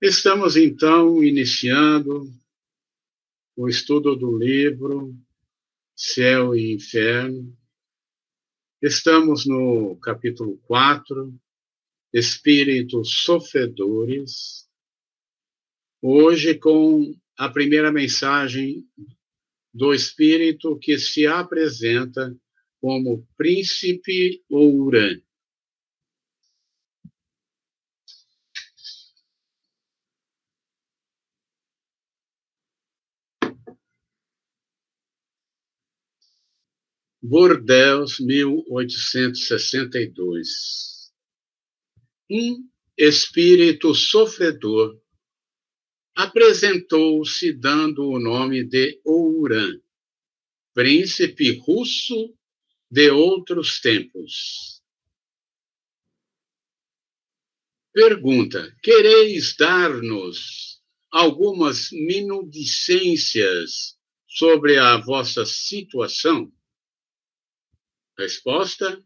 Estamos, então, iniciando o estudo do livro Céu e Inferno. Estamos no capítulo 4, Espíritos Sofredores, hoje com a primeira mensagem do Espírito que se apresenta como Príncipe Ourã. Bordeaux, 1862. Um espírito sofredor apresentou-se dando o nome de Ourã, príncipe russo de outros tempos. Pergunta: quereis dar-nos algumas minudicências sobre a vossa situação? Resposta: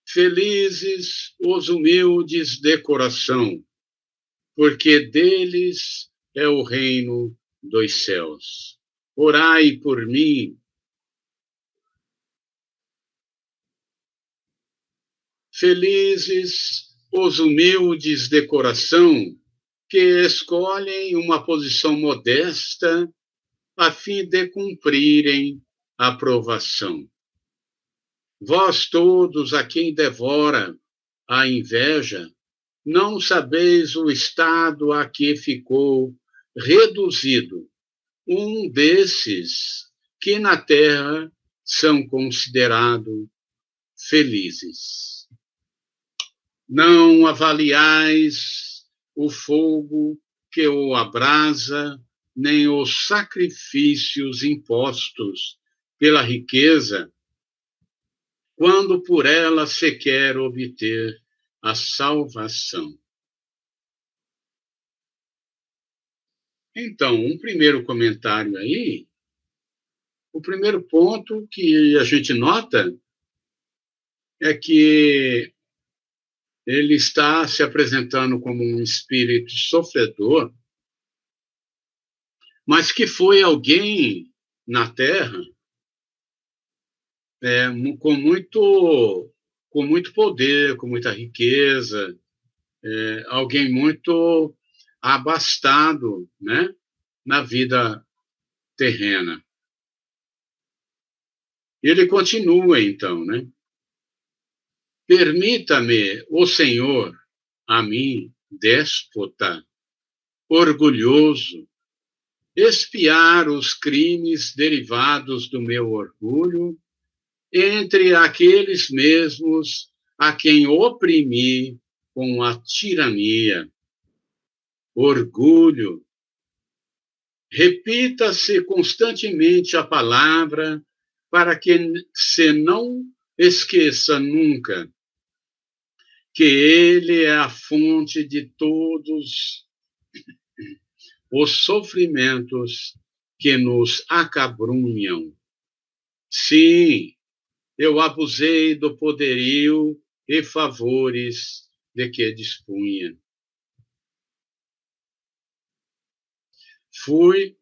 felizes os humildes de coração, porque deles é o reino dos céus. Orai por mim. Felizes os humildes de coração, que escolhem uma posição modesta a fim de cumprirem a provação. Vós todos a quem devora a inveja, não sabeis o estado a que ficou reduzido um desses que na terra são considerados felizes. Não avaliais o fogo que o abrasa, nem os sacrifícios impostos pela riqueza, quando por ela se quer obter a salvação. Então, um primeiro comentário aí, o primeiro ponto que a gente nota é que ele está se apresentando como um espírito sofredor, mas que foi alguém na Terra com muito poder, com muita riqueza, alguém muito abastado, né, na vida terrena. E ele continua, então, né? Permita-me, o Senhor, a mim, déspota, orgulhoso, expiar os crimes derivados do meu orgulho entre aqueles mesmos a quem oprimi com a tirania. Orgulho. Repita-se constantemente a palavra para que se não esqueça nunca que ele é a fonte de todos os sofrimentos que nos acabrunham. Sim, eu abusei do poderio e favores de que dispunha. Fui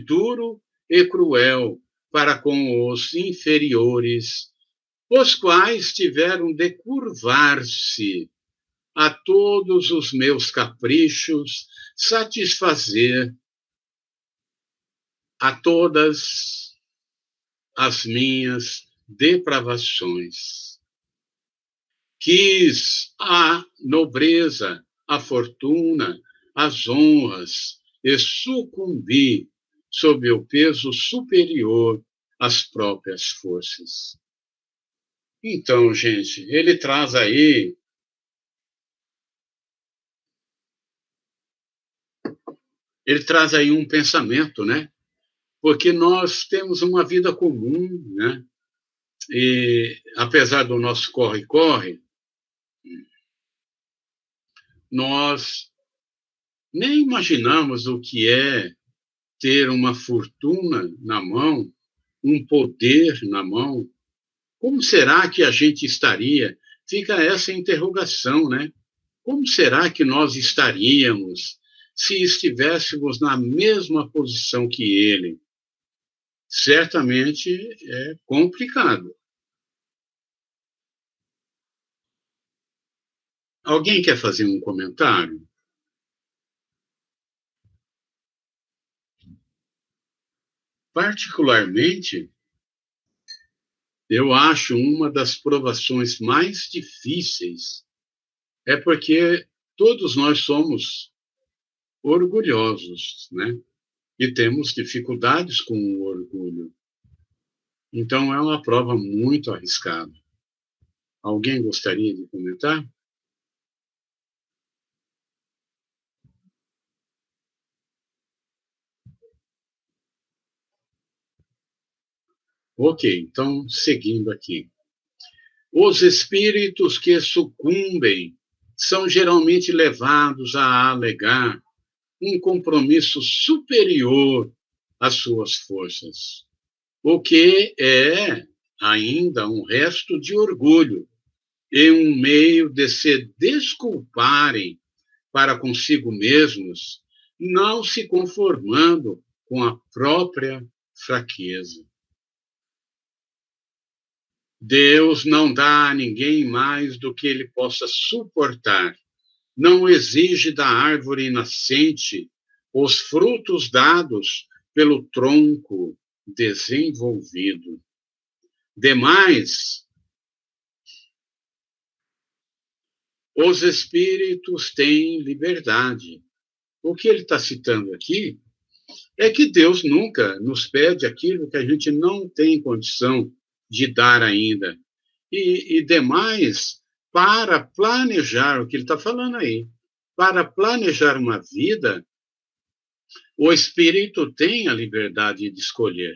duro e cruel para com os inferiores, os quais tiveram de curvar-se a todos os meus caprichos, satisfazer a todas as minhas depravações. Quis a nobreza, a fortuna, as honras e sucumbi sob o peso superior às próprias forças. Então, gente, ele traz aí um pensamento, né? Porque nós temos uma vida comum, né? E apesar do nosso corre-corre, nós nem imaginamos o que é ter uma fortuna na mão, um poder na mão. Como será que a gente estaria? Fica essa interrogação, né? como será que nós estaríamos se estivéssemos na mesma posição que ele? Certamente é complicado. Alguém quer fazer um comentário? Particularmente, eu acho uma das provações mais difíceis é porque todos nós somos orgulhosos, né? E temos dificuldades com o orgulho. Então, é uma prova muito arriscada. Alguém gostaria de comentar? Ok, então, seguindo aqui. Os espíritos que sucumbem são geralmente levados a alegar um compromisso superior às suas forças, o que é ainda um resto de orgulho e um meio de se desculparem para consigo mesmos, não se conformando com a própria fraqueza. Deus não dá a ninguém mais do que ele possa suportar. Não exige da árvore nascente os frutos dados pelo tronco desenvolvido. Demais, os espíritos têm liberdade. O que ele está citando aqui é que Deus nunca nos pede aquilo que a gente não tem condição de dar ainda. E demais, para planejar, o que ele está falando aí, para planejar uma vida, o espírito tem a liberdade de escolher.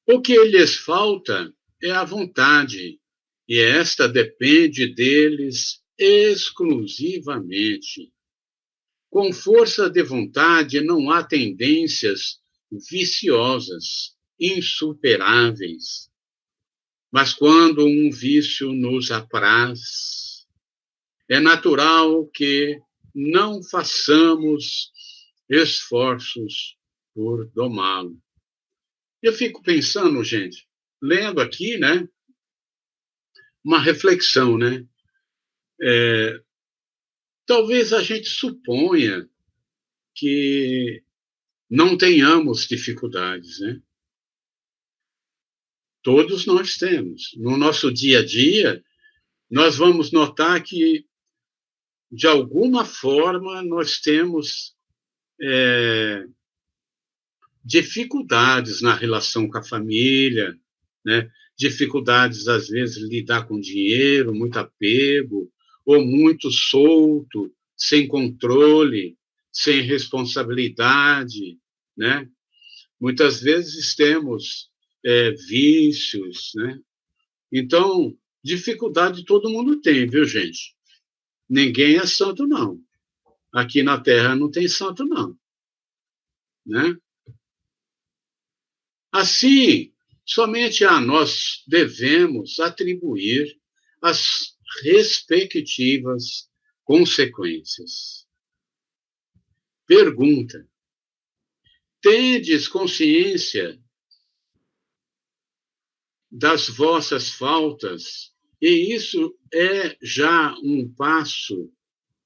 O que lhes falta é a vontade, e esta depende deles exclusivamente. Com força de vontade não há tendências viciosas, insuperáveis. Mas quando um vício nos apraz, é natural que não façamos esforços por domá-lo. Eu fico pensando, gente, lendo aqui, né, uma reflexão, né? Talvez a gente suponha que não tenhamos dificuldades, né? Todos nós temos. No nosso dia a dia, nós vamos notar que, de alguma forma, nós temos dificuldades na relação com a família, né? Dificuldades, às vezes, lidar com dinheiro, muito apego, ou muito solto, sem controle, sem responsabilidade, né? Muitas vezes temos vícios, né? Então, dificuldade todo mundo tem, viu, gente? Ninguém é santo, não. Aqui na Terra não tem santo, não, né? Assim, somente a nós devemos atribuir as respectivas consequências. Pergunta: tendes consciência das vossas faltas, e isso é já um passo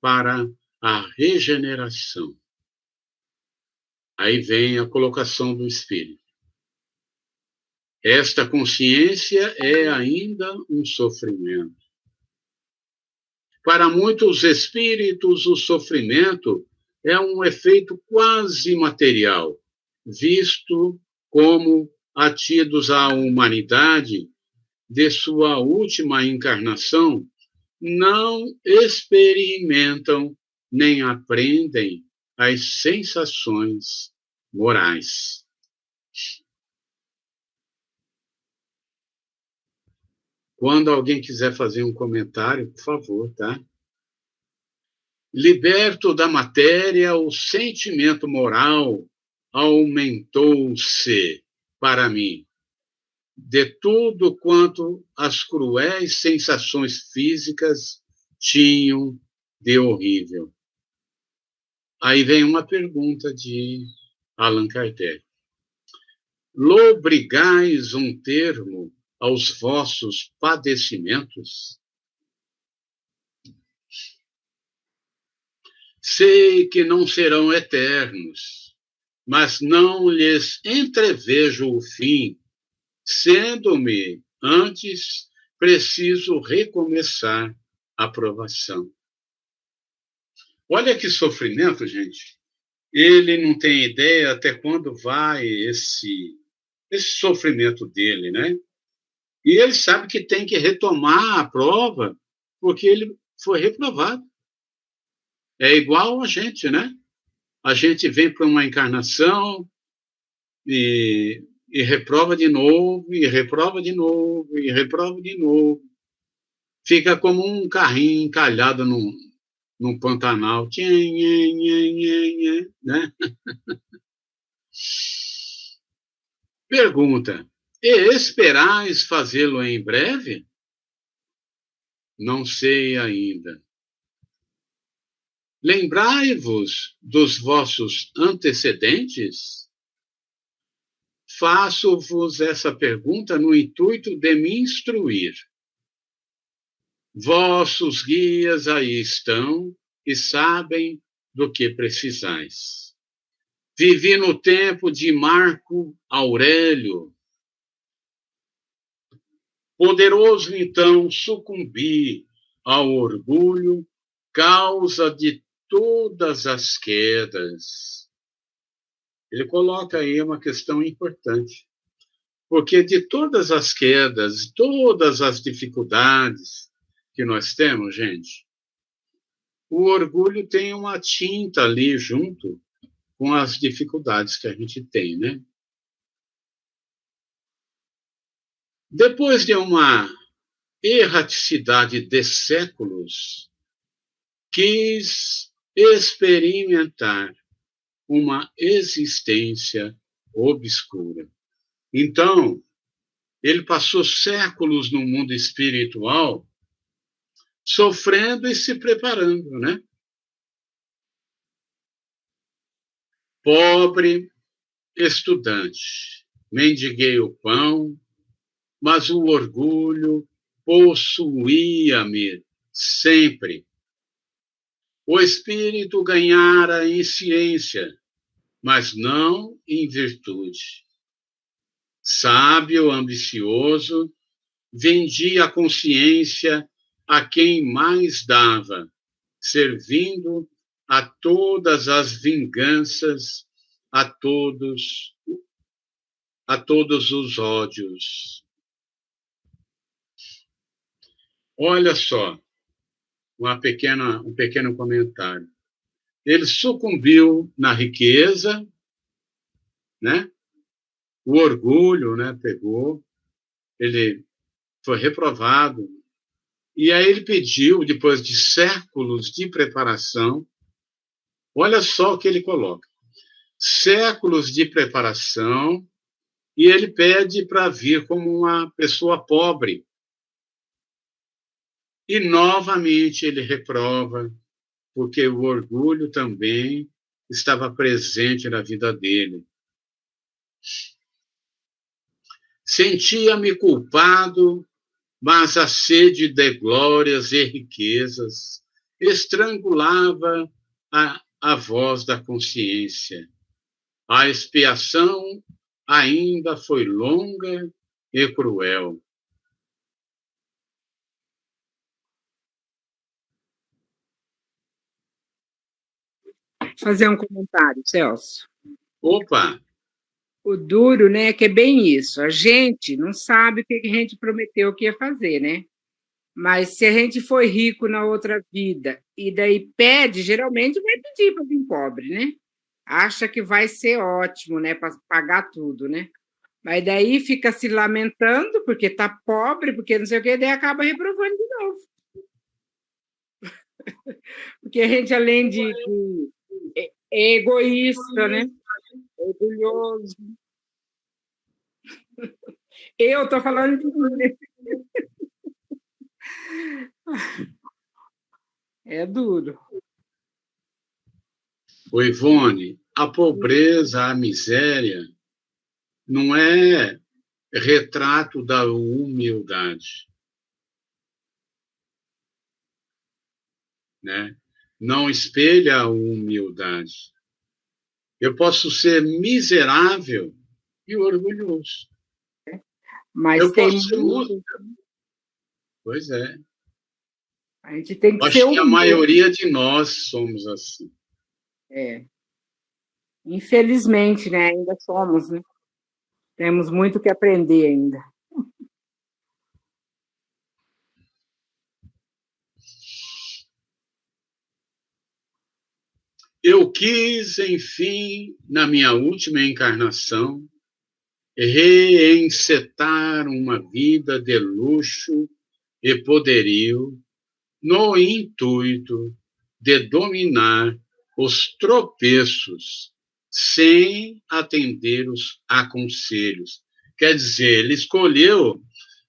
para a regeneração. Aí vem a colocação do espírito. Esta consciência é ainda um sofrimento. Para muitos espíritos, o sofrimento é um efeito quase material, visto como atidos à humanidade de sua última encarnação, não experimentam nem aprendem as sensações morais. Quando alguém quiser fazer um comentário, por favor, tá? Liberto da matéria, o sentimento moral aumentou-se para mim. de tudo quanto as cruéis sensações físicas tinham de horrível. Aí vem uma pergunta de Allan Kardec. Lobrigais um termo aos vossos padecimentos? Sei que não serão eternos, mas não lhes entrevejo o fim, sendo-me, antes, preciso recomeçar a provação. Olha que sofrimento, gente. Ele não tem ideia até quando vai esse sofrimento dele, né? E ele sabe que tem que retomar a prova, porque ele foi reprovado. É igual a gente, né? A gente vem para uma encarnação e reprova de novo, e reprova de novo, e reprova de novo. Fica como um carrinho encalhado num Pantanal, né? Pergunta: e esperais fazê-lo em breve? Não sei ainda. Lembrai-vos dos vossos antecedentes? Faço-vos essa pergunta no intuito de me instruir. Vossos guias aí estão e sabem do que precisais. Vivi no tempo de Marco Aurélio. Poderoso, então, sucumbi ao orgulho, causa de todas as quedas. Ele coloca aí uma questão importante, porque de todas as quedas, todas as dificuldades que nós temos, gente, o orgulho tem uma tinta ali junto com as dificuldades que a gente tem, né? Depois de uma erraticidade de séculos, quis experimentar uma existência obscura. Então, ele passou séculos no mundo espiritual sofrendo e se preparando, né? Pobre estudante, mendiguei o pão, mas o orgulho possuía-me sempre. O espírito ganhara em ciência, mas não em virtude. Sábio, ambicioso, vendia a consciência a quem mais dava, servindo a todas as vinganças, a todos os ódios. Olha só, um pequeno comentário. Ele sucumbiu na riqueza, né? O orgulho, né? Pegou, ele foi reprovado. E aí ele pediu, depois de séculos de preparação, olha só o que ele coloca: séculos de preparação, e ele pede para vir como uma pessoa pobre. E novamente ele reprova, porque o orgulho também estava presente na vida dele. Sentia-me culpado, mas a sede de glórias e riquezas estrangulava a voz da consciência. A expiação ainda foi longa e cruel. Fazer um comentário, Celso. Opa! O duro, né, que é bem isso. A gente não sabe o que a gente prometeu que ia fazer, né? Mas se a gente foi rico na outra vida e daí pede, geralmente vai pedir para vir pobre, né? Acha que vai ser ótimo, né, para pagar tudo, né? Mas daí fica se lamentando porque tá pobre, porque não sei o que, daí acaba reprovando de novo. Porque a gente, além de é egoísta, né? É orgulhoso. Eu estou falando de mim. É duro. Ô, Ivone, a pobreza, a miséria, não é retrato da humildade, né? Não espelha a humildade. Eu posso ser miserável e orgulhoso. Mas Eu tem posso ser muito. músico. Pois é. A gente tem que ser Acho que a humilde. maioria de nós somos assim. É. Infelizmente, né? Ainda somos, né? Temos muito que aprender ainda. Eu quis, enfim, na minha última encarnação, reencetar uma vida de luxo e poderio no intuito de dominar os tropeços sem atender os aconselhos. Quer dizer, ele escolheu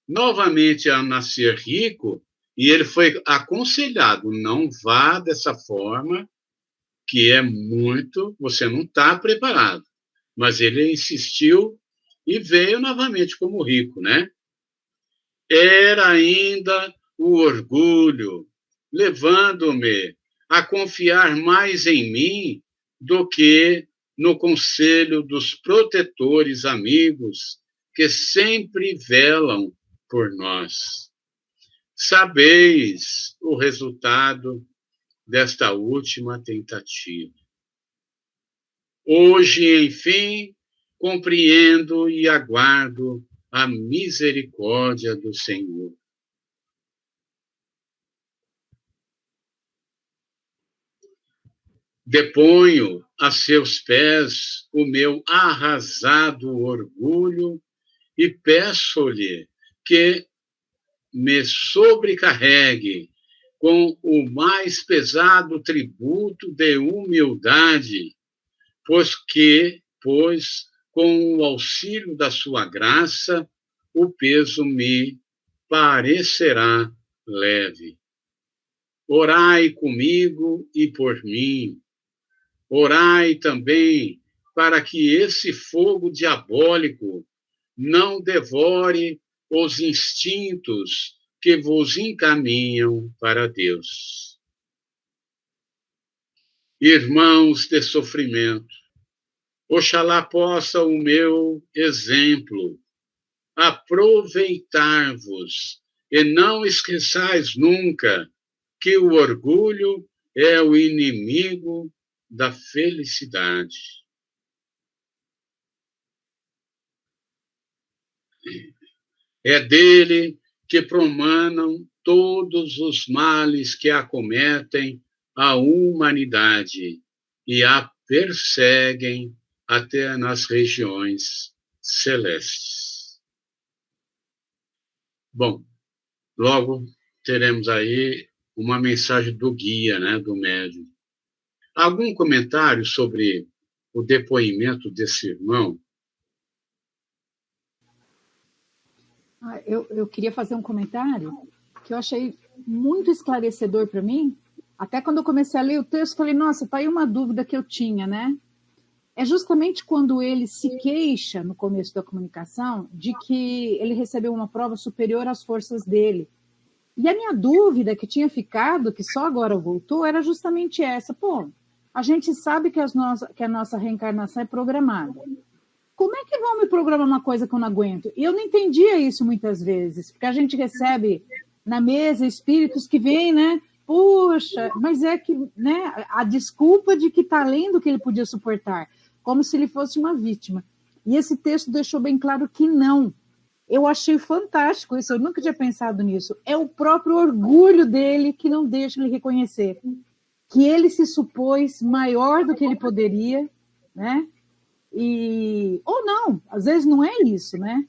novamente a nascer rico e ele foi aconselhado, não vá dessa forma, que é muito, você não está preparado. Mas ele insistiu e veio novamente como rico, né? Era ainda o orgulho, levando-me a confiar mais em mim do que no conselho dos protetores amigos que sempre velam por nós. Sabeis o resultado desta última tentativa. Hoje, enfim, compreendo e aguardo a misericórdia do Senhor. Deponho a seus pés o meu arrasado orgulho e peço-lhe que me sobrecarregue com o mais pesado tributo de humildade, pois com o auxílio da sua graça, o peso me parecerá leve. Orai comigo e por mim. Orai também para que esse fogo diabólico não devore os instintos que vos encaminham para Deus. Irmãos de sofrimento, oxalá possa o meu exemplo aproveitar-vos e não esqueçais nunca que o orgulho é o inimigo da felicidade. É dele que promanam todos os males que acometem a humanidade e a perseguem até nas regiões celestes. Bom, logo teremos aí uma mensagem do guia, né, do médium. Algum comentário sobre o depoimento desse irmão? Eu queria fazer um comentário que eu achei muito esclarecedor para mim. Até quando eu comecei a ler o texto, falei, nossa, tá aí uma dúvida que eu tinha, né? É justamente quando ele se queixa, no começo da comunicação, de que ele recebeu uma prova superior às forças dele. E a minha dúvida que tinha ficado, que só agora voltou, era justamente essa. Pô, a gente sabe que a nossa reencarnação é programada. Como é que vão me programar uma coisa que eu não aguento? E eu não entendia isso muitas vezes, porque a gente recebe na mesa espíritos que vêm, né? Puxa, mas é que, né? A desculpa de que está além do que ele podia suportar, como se ele fosse uma vítima. E esse texto deixou bem claro que não. Eu achei fantástico isso, eu nunca tinha pensado nisso. É o próprio orgulho dele que não deixa ele reconhecer que ele se supôs maior do que ele poderia, né? Ou não, às vezes não é isso, né?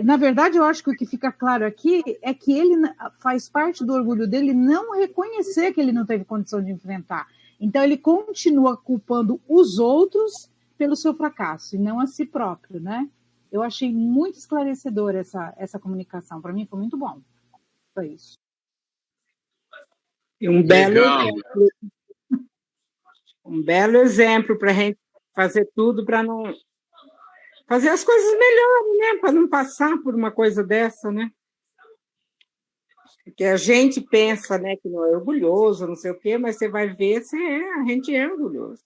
Na verdade, eu acho que o que fica claro aqui é que ele faz parte do orgulho dele não reconhecer que ele não teve condição de enfrentar. Então, ele continua culpando os outros pelo seu fracasso, e não a si próprio, né? Eu achei muito esclarecedora essa comunicação. Para mim foi muito bom. Foi isso. E um belo exemplo para a gente fazer tudo para não fazer as coisas melhores, né? Para não passar por uma coisa dessa, né? Porque a gente pensa, né, que não é orgulhoso, não sei o quê, mas você vai ver, a gente é orgulhoso.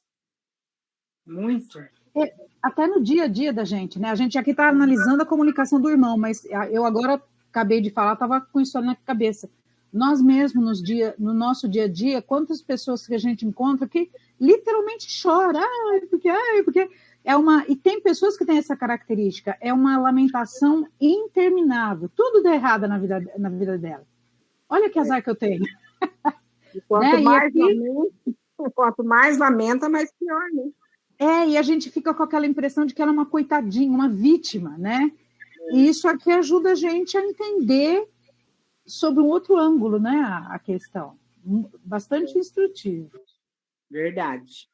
Muito. Até no dia a dia da gente, né? A gente aqui está analisando a comunicação do irmão, mas eu agora acabei de falar, estava com isso na cabeça. Nós mesmos, no nosso dia a dia, quantas pessoas que a gente encontra que literalmente choram, porque e tem pessoas que têm essa característica, é uma lamentação interminável, tudo dá errado na vida dela. Olha que azar que eu tenho. E quanto mais lamenta, mais pior, né? E a gente fica com aquela impressão de que ela é uma coitadinha, uma vítima, né? E isso aqui ajuda a gente a entender sobre um outro ângulo, né, a questão. Bastante instrutivo. Verdade.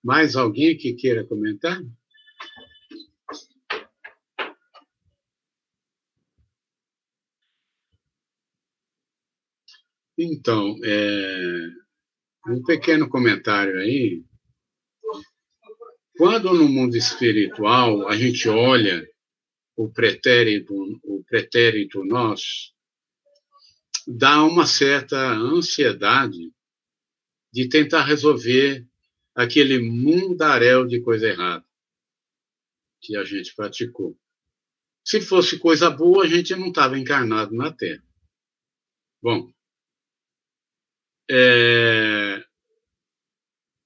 Mais alguém que queira comentar? Então, um pequeno comentário aí. Quando no mundo espiritual a gente olha o pretérito nós, dá uma certa ansiedade de tentar resolver aquele mundaréu de coisa errada que a gente praticou. Se fosse coisa boa, a gente não estava encarnado na Terra. Bom,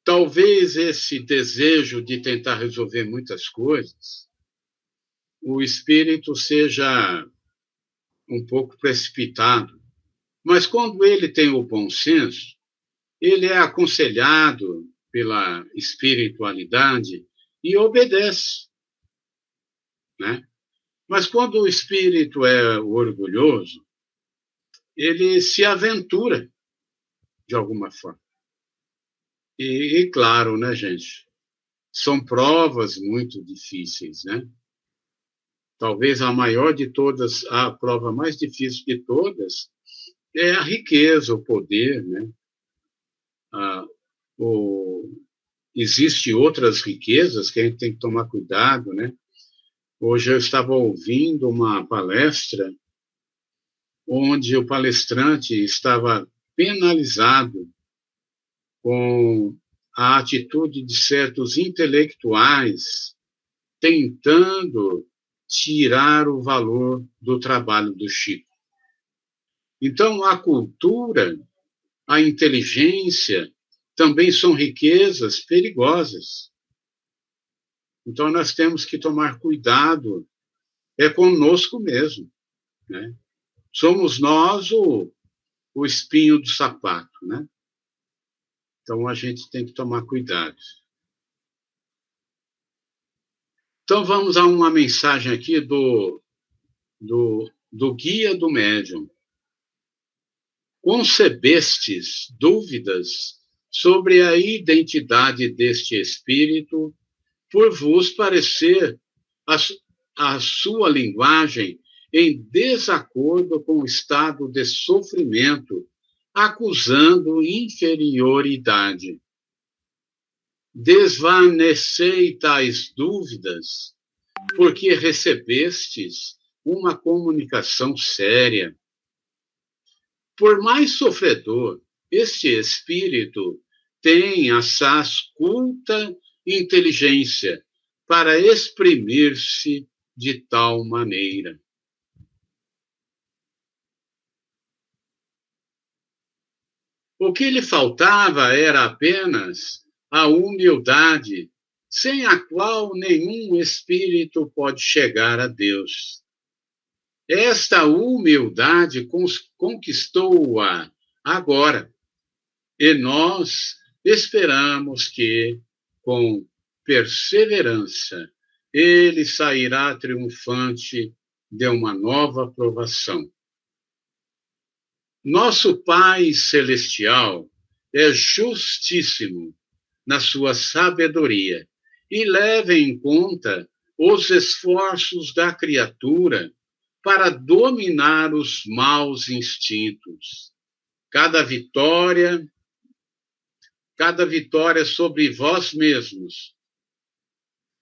talvez esse desejo de tentar resolver muitas coisas, o espírito seja um pouco precipitado, mas quando ele tem o bom senso, ele é aconselhado pela espiritualidade e obedece, né? Mas quando o espírito é orgulhoso, ele se aventura de alguma forma. E claro, né, gente? São provas muito difíceis, né? Talvez a maior de todas, a prova mais difícil de todas, é a riqueza, o poder, né? Existem outras riquezas que a gente tem que tomar cuidado, né? Hoje eu estava ouvindo uma palestra onde o palestrante estava penalizado com a atitude de certos intelectuais tentando tirar o valor do trabalho do Chico. Então, a cultura, a inteligência, também são riquezas perigosas. Então, nós temos que tomar cuidado, conosco mesmo, né? Somos nós o espinho do sapato, né? Então, a gente tem que tomar cuidado. Então, vamos a uma mensagem aqui do Guia do Médium. Concebestes dúvidas sobre a identidade deste espírito por vos parecer a sua linguagem em desacordo com o estado de sofrimento, acusando inferioridade. Desvanecei tais dúvidas, porque recebestes uma comunicação séria. Por mais sofredor, este espírito tem assaz culta inteligência para exprimir-se de tal maneira. O que lhe faltava era apenas a humildade, sem a qual nenhum espírito pode chegar a Deus. Esta humildade conquistou-a agora, e nós esperamos que, com perseverança, ele sairá triunfante de uma nova provação. Nosso Pai Celestial é justíssimo na sua sabedoria e levem em conta os esforços da criatura para dominar os maus instintos. Cada vitória sobre vós mesmos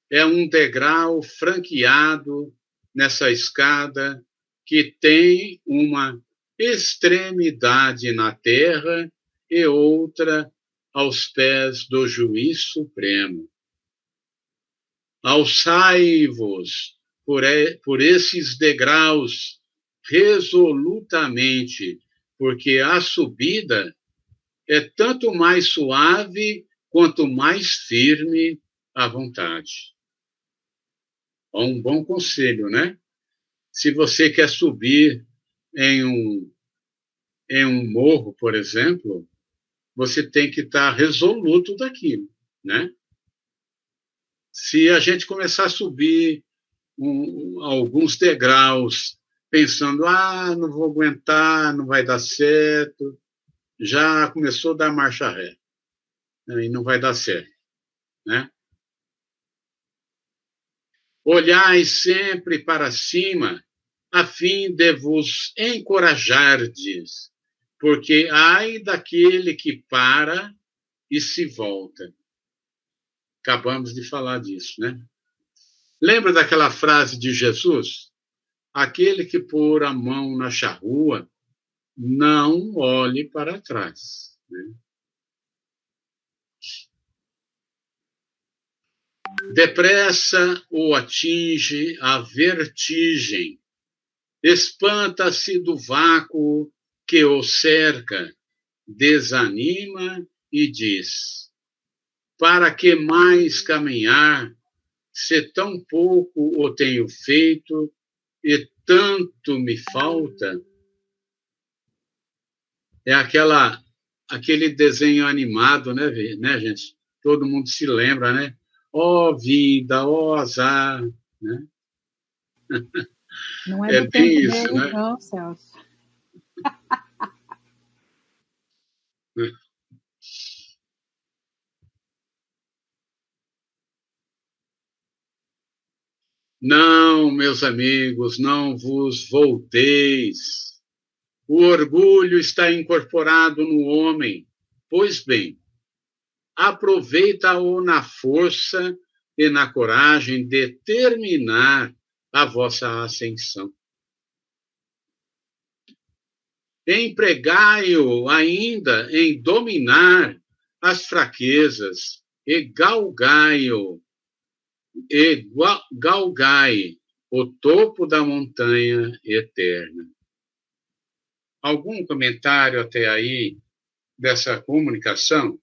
é um degrau franqueado nessa escada que tem uma extremidade na terra e outra aos pés do Juiz Supremo. Alçai-vos por esses degraus resolutamente, porque a subida é tanto mais suave quanto mais firme a vontade. Um bom conselho, né? Se você quer subir em um morro, por exemplo, você tem que estar resoluto daquilo, né? Se a gente começar a subir alguns degraus, pensando, não vou aguentar, não vai dar certo, já começou a dar marcha ré, né? E não vai dar certo, né? Olhai sempre para cima, a fim de vos encorajardes, porque ai daquele que para e se volta. Acabamos de falar disso, né? Lembra daquela frase de Jesus? Aquele que pôr a mão na charrua, não olhe para trás, né? Depressa o atinge a vertigem, espanta-se do vácuo que o cerca, desanima e diz: para que mais caminhar, se tão pouco o tenho feito e tanto me falta? É aquele desenho animado, né, gente? Todo mundo se lembra, né? Ó vida, ó azar, né? Não é do tempo bem isso, dele, né? não, Celso. Não, meus amigos, não vos volteis. O orgulho está incorporado no homem. Pois bem, aproveita-o na força e na coragem de terminar a vossa ascensão. Empregai-o ainda em dominar as fraquezas e galgai o topo da montanha eterna. Algum comentário até aí dessa comunicação?